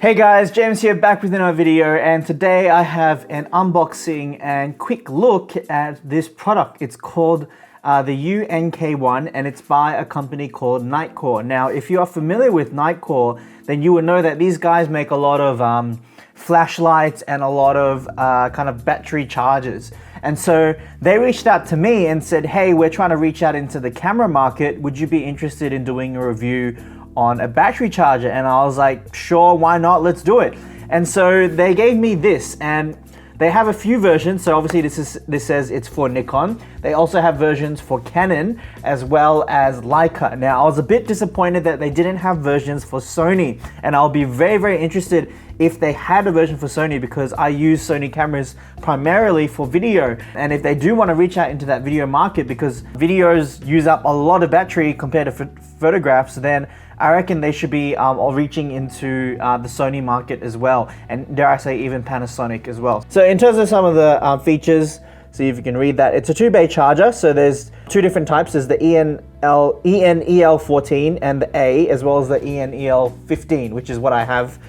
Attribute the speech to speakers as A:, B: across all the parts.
A: Hey guys, James here, back with another video, and today I have an unboxing and quick look at this product. It's called the UNK1 and it's by a company called Nitecore. Now, if you are familiar with Nitecore, then you will know that these guys make a lot of flashlights and a lot of kind of battery chargers. And so they reached out to me and said, hey, we're trying to reach out into the camera market. Would you be interested in doing a review on a battery charger? And I was like, sure, why not? Let's do it. And so they gave me this, and they have a few versions. So obviously this says it's for Nikon. They also have versions for Canon as well as Leica. Now, I was a bit disappointed that they didn't have versions for Sony, and I'll be very, very interested if they had a version for Sony, because I use Sony cameras primarily for video. And if they do want to reach out into that video market, because videos use up a lot of battery compared to photographs, then I reckon they should be reaching into the Sony market as well, and dare I say even Panasonic as well. So in terms of some of the features, see if you can read that. It's a 2-bay charger, so there's two different types. There's the EN-EL15 and the A, as well as the EN-EL15, which is what I have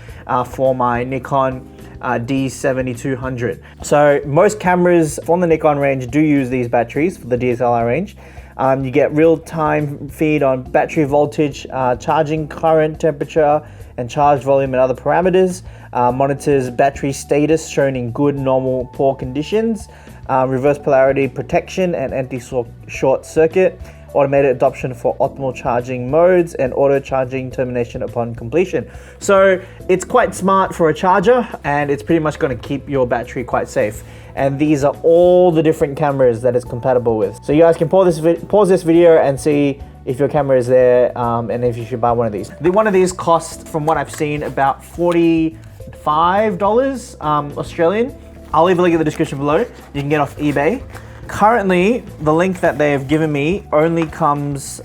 A: for my Nikon D7200. So most cameras from the Nikon range do use these batteries for the DSLR range. You get real-time feed on battery voltage, charging current, temperature, and charge volume and other parameters. Monitors battery status shown in good, normal, poor conditions. Reverse polarity protection and anti-short circuit. Automated adoption for optimal charging modes and auto charging termination upon completion. So it's quite smart for a charger, and it's pretty much going to keep your battery quite safe. And these are all the different cameras that it's compatible with. So you guys can pause this video and see if your camera is there, and if you should buy one of these. One of these costs, from what I've seen, about $45 Australian. I'll leave a link in the description below. You can get off eBay. Currently, the link that they have given me only comes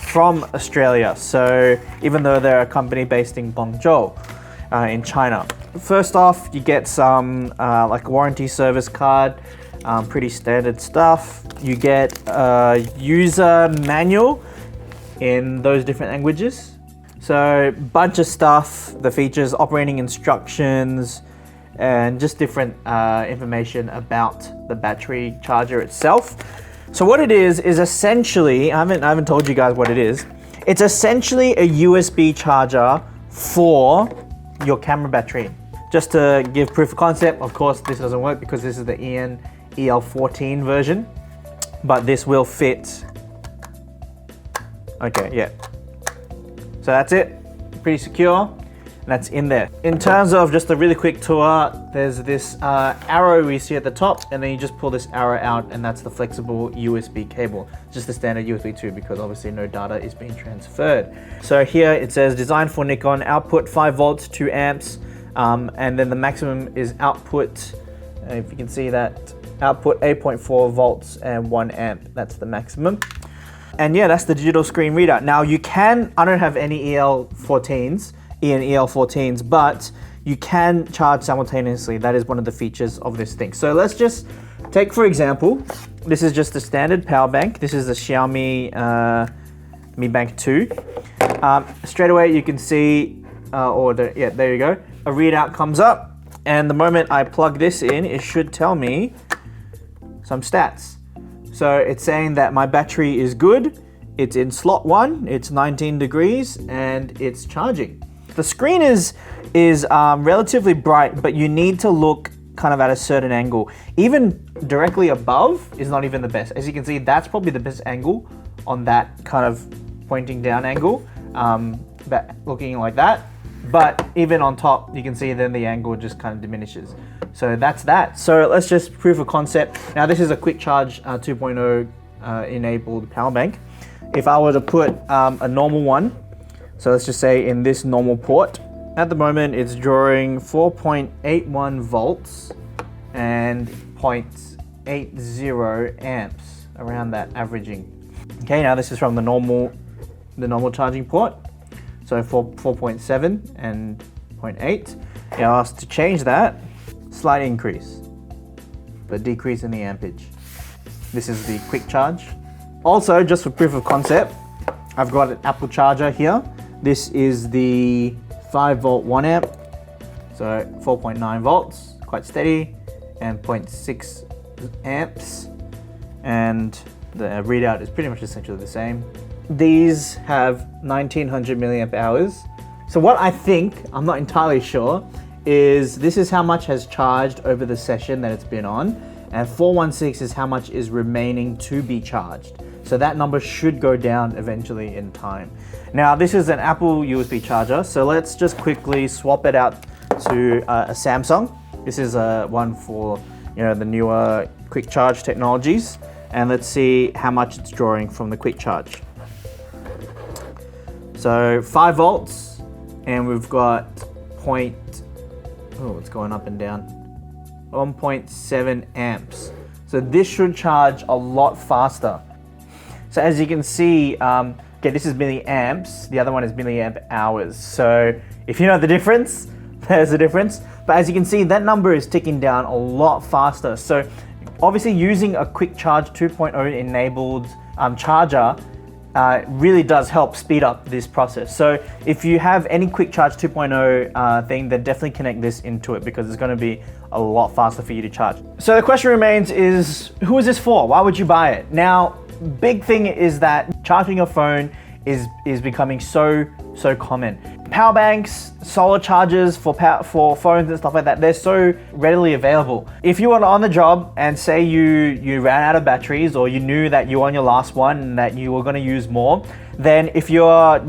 A: from Australia. So even though they're a company based in Guangzhou, in China. First off, you get some like warranty service card, pretty standard stuff. You get a user manual in those different languages. So bunch of stuff, the features, operating instructions, and just different information about the battery charger itself. So what it is essentially, I haven't told you guys what it is. It's essentially a USB charger for your camera battery. Just to give proof of concept, of course this doesn't work because this is the EN-EL14 version, but this will fit. Okay, yeah. So that's it, pretty secure. That's in there. In terms of just a really quick tour, there's this arrow we see at the top, and then you just pull this arrow out, and that's the flexible USB cable. Just the standard USB 2, because obviously no data is being transferred. So here it says designed for Nikon, output 5 volts, 2 amps, and then the maximum is output, if you can see that, output 8.4 volts and 1 amp. That's the maximum. And yeah, that's the digital screen readout. Now you can, I don't have any EN-EL14s, but you can charge simultaneously. That is one of the features of this thing. So let's just take, for example, this is just a standard power bank. This is the Xiaomi Mi Bank 2. Straight away you can see, yeah, there you go. A readout comes up, and the moment I plug this in, it should tell me some stats. So it's saying that my battery is good. It's in slot 1, it's 19 degrees, and it's charging. The screen is relatively bright, but you need to look kind of at a certain angle. Even directly above is not even the best. As you can see, that's probably the best angle on that kind of pointing down angle, looking like that. But even on top, you can see then the angle just kind of diminishes. So that's that. So let's just proof of concept. Now this is a quick charge 2.0 enabled power bank. If I were to put a normal one, so let's just say in this normal port, at the moment it's drawing 4.81 volts and 0.80 amps, around that averaging. Okay, now this is from the normal charging port. So 4.7 and 0.8. Now I asked to change that, slight increase, but decrease in the ampage. This is the quick charge. Also, just for proof of concept, I've got an Apple charger here. This is the 5 volt 1 amp, so 4.9 volts, quite steady, and 0.6 amps, and the readout is pretty much essentially the same. These have 1900 milliamp hours. So what I think, I'm not entirely sure, is this is how much has charged over the session that it's been on, and 416 is how much is remaining to be charged. So that number should go down eventually in time. Now this is an Apple USB charger, so let's just quickly swap it out to a Samsung. This is one for the newer quick charge technologies, and let's see how much it's drawing from the quick charge. So 5 volts, and we've got it's going up and down, 1.7 amps. So this should charge a lot faster. So as you can see, okay, this is milliamps, the other one is milliamp hours. So if you know the difference, there's a difference. But as you can see, that number is ticking down a lot faster. So obviously using a quick charge 2.0 enabled charger really does help speed up this process. So if you have any quick charge 2.0 thing, then definitely connect this into it, because it's going to be a lot faster for you to charge. So the question remains is, who is this for? Why would you buy it? Now, big thing is that charging your phone is becoming so common. Power banks, solar chargers for phones and stuff like that, they're so readily available. If you are on the job and say you ran out of batteries, or you knew that you were on your last one and that you were going to use more, then if you're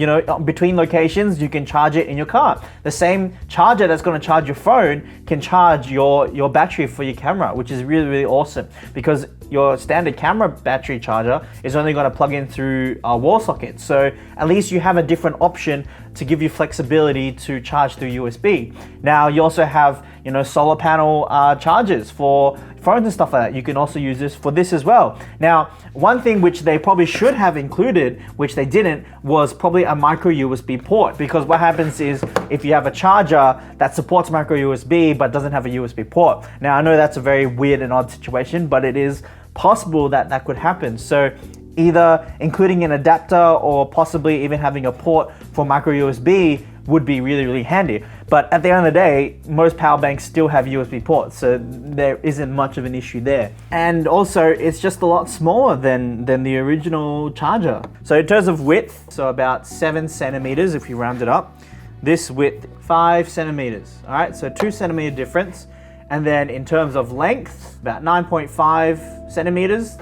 A: between locations, you can charge it in your car. The same charger that's going to charge your phone can charge your battery for your camera, which is really awesome, because your standard camera battery charger is only going to plug in through a wall socket. So at least you have a different option to give you flexibility to charge through USB. Now you also have solar panel chargers for phones and stuff like that. You can also use this for this as well. Now, one thing which they probably should have included, which they didn't, was probably a micro USB port, because what happens is if you have a charger that supports micro USB but doesn't have a USB port. Now I know that's a very weird and odd situation, but it is possible that that could happen. So either including an adapter or possibly even having a port for micro USB would be really handy. But at the end of the day, most power banks still have USB ports, so there isn't much of an issue there. And also, it's just a lot smaller than the original charger. So in terms of width, so about 7 centimeters if you round it up. This width, 5 centimeters, all right? So 2 centimeter difference. And then in terms of length, about 9.5 centimeters.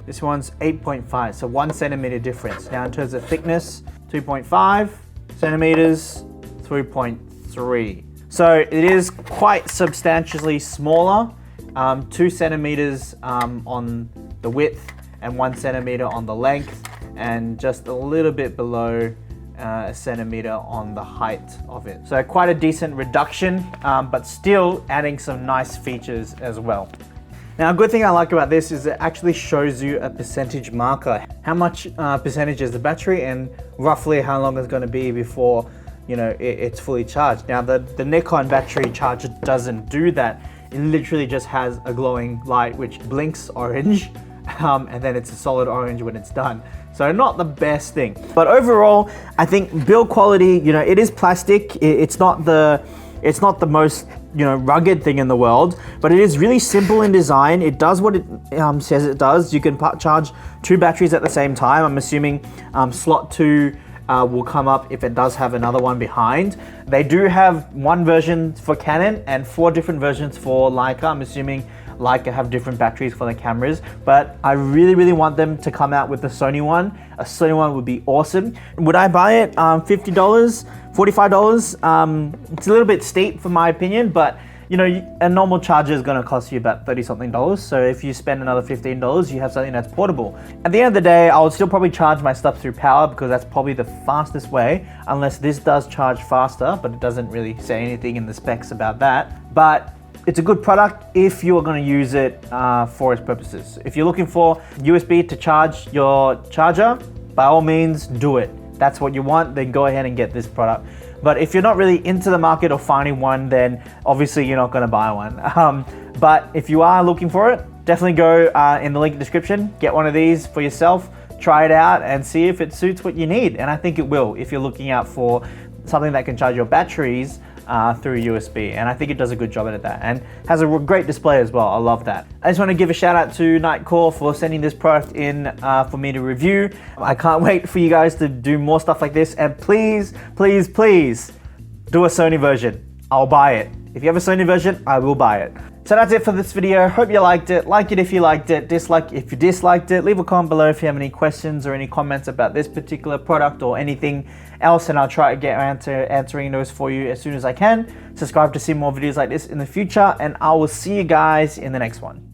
A: This one's 8.5, so 1 centimeter difference. Now in terms of thickness, 2.5 centimeters, 3.3. So it is quite substantially smaller, 2 centimeters on the width and 1 centimeter on the length, and just a little bit below a centimeter on the height of it. So quite a decent reduction, but still adding some nice features as well. Now, a good thing I like about this is it actually shows you a percentage marker. How much percentage is the battery and roughly how long it's going to be before it's fully charged. Now, the Nikon battery charger doesn't do that. It literally just has a glowing light which blinks orange, and then it's a solid orange when it's done. So not the best thing. But overall, I think build quality, it is plastic. It's not the most rugged thing in the world, but it is really simple in design. It does what it says it does. You can charge 2 batteries at the same time. I'm assuming slot 2 will come up if it does have another one behind. They do have 1 version for Canon and 4 different versions for Leica. I'm assuming Leica have different batteries for the cameras, but I really want them to come out with the Sony one. A Sony one would be awesome. Would I buy it? $50, $45? It's a little bit steep for my opinion, but a normal charger is going to cost you about $30 something. So if you spend another $15, you have something that's portable. At the end of the day, I would still probably charge my stuff through power, because that's probably the fastest way, unless this does charge faster, but it doesn't really say anything in the specs about that. But it's a good product if you're going to use it for its purposes. If you're looking for USB to charge your charger, by all means do it. That's what you want, then go ahead and get this product. But if you're not really into the market or finding one, then obviously you're not going to buy one. But if you are looking for it, definitely go in the link in the description, get one of these for yourself, try it out and see if it suits what you need. And I think it will if you're looking out for something that can charge your batteries through USB, and I think it does a good job at that and has a great display as well. I love that. I just want to give a shout out to Nitecore for sending this product in for me to review. I can't wait for you guys to do more stuff like this, and please, please, please do a Sony version. I'll buy it. If you have a Sony version, I will buy it. So that's it for this video. Hope you liked it. Like it if you liked it. Dislike if you disliked it. Leave a comment below if you have any questions or any comments about this particular product or anything else, and I'll try to get around to answering those for you as soon as I can. Subscribe to see more videos like this in the future, and I will see you guys in the next one.